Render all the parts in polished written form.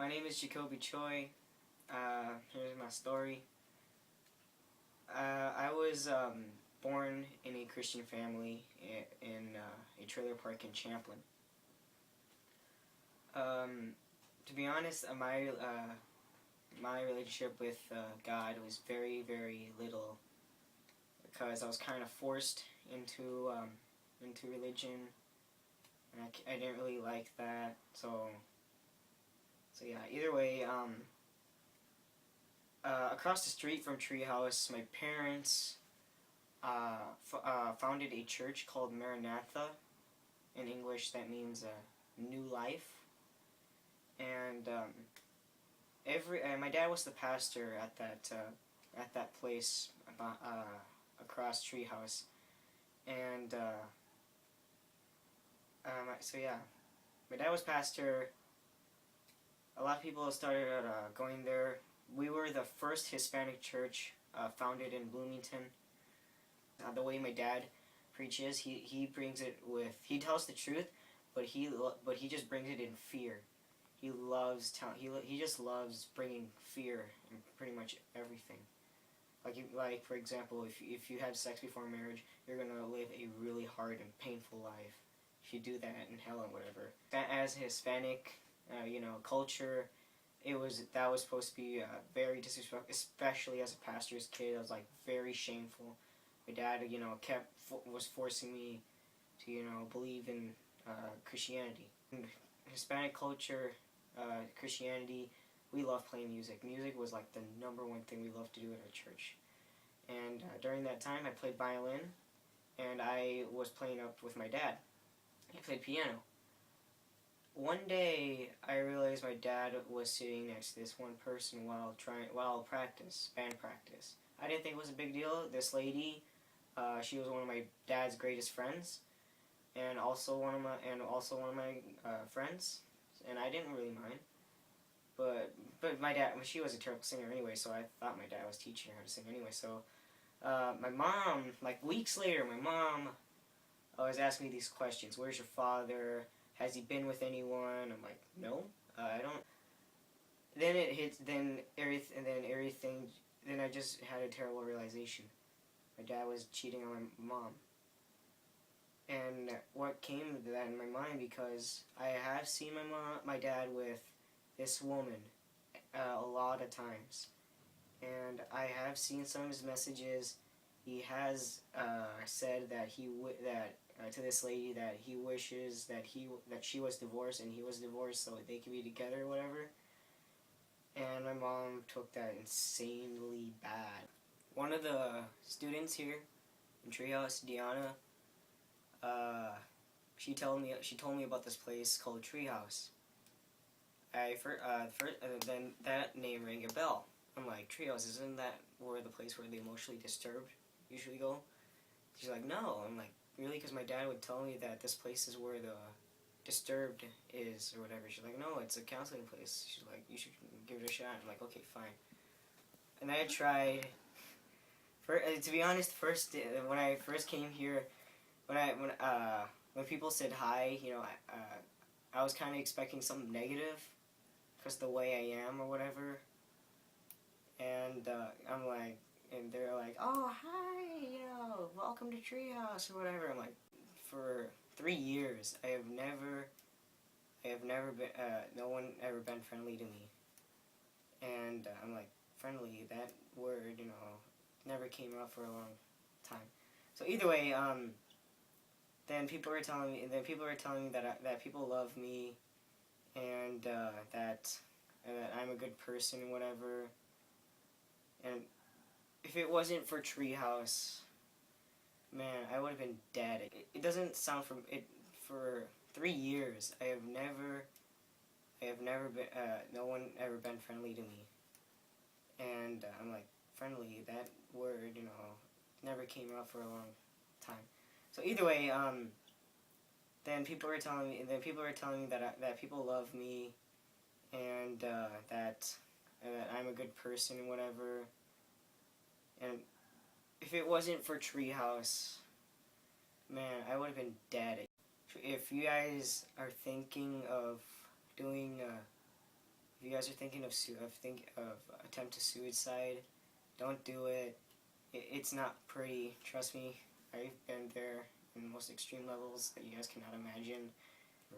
My name is Choy. Here's my story. I was born in a Christian family in a trailer park in Champlin. To be honest, my relationship with God was very little because I was kind of forced into religion, and I didn't really like that. So yeah. Either way, across the street from Treehouse, my parents founded a church called Maranatha. In English, that means new life. And my dad was the pastor at that place across Treehouse. And so yeah, my dad was pastor. A lot of people started going there. We were the first Hispanic church founded in Bloomington. The way my dad preaches, he brings it with, he tells the truth, but he just brings it in fear. He just loves bringing fear in pretty much everything. Like for example, if you have sex before marriage, you're gonna live a really hard and painful life. If you do that in hell and whatever. As Hispanic, culture, that was supposed to be very disrespectful, especially as a pastor's kid. It was like very shameful. My dad, was forcing me to, believe in Christianity. In Hispanic culture, Christianity, we love playing music. Music was like the #1 thing we loved to do at our church. And during that time, I played violin, and I was playing up with my dad. He played piano. One day, I realized my dad was sitting next to this one person while band practice. I didn't think it was a big deal. This lady, she was one of my dad's greatest friends, and also one of my friends, and I didn't really mind. But my dad, she was a terrible singer anyway, so I thought my dad was teaching her how to sing anyway. So my mom, like weeks later, my mom was asking me these questions. Where's your father? Has he been with anyone? I'm like, no, I don't. Then it hits, then I just had a terrible realization. My dad was cheating on my mom. And what came to that in my mind, because I have seen my dad with this woman a lot of times. And I have seen some of his messages. He has said that to this lady that he wishes that she was divorced and he was divorced so they could be together or whatever. And my mom took that insanely bad. One of the students here in Treehouse, Deanna, she told me about this place called Treehouse. Then that name rang a bell. I'm like, Treehouse, isn't that the place where the emotionally disturbed usually go? She's like, no. I'm like, really? Because my dad would tell me that this place is where the disturbed is or whatever. She's like, no, it's a counseling place. She's like, you should give it a shot. I'm like, okay, fine. And I tried. To be honest, when I first came here, when people said hi, I was kind of expecting something negative, because the way I am or whatever. And I'm like, and they're like, oh, hi, welcome to Treehouse or whatever. I'm like, for 3 years, I have never been, no one ever been friendly to me. And I'm like, friendly, that word, never came up for a long time. So either way, then people were telling me that people love me, and that I'm a good person and whatever. And if it wasn't for Treehouse, man, I would have been dead. It doesn't sound from it. For 3 years, I have never been, no one ever been friendly to me. And I'm like, friendly, that word, never came up for a long time. So either way, then people were telling me that people love me, and that I'm a good person and whatever. And if it wasn't for Treehouse, man, I would have been dead. If you guys are thinking of doing If you guys are thinking of attempt to suicide, don't do it. It's not pretty. Trust me, I've been there in the most extreme levels that you guys cannot imagine. So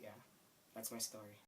yeah, that's my story.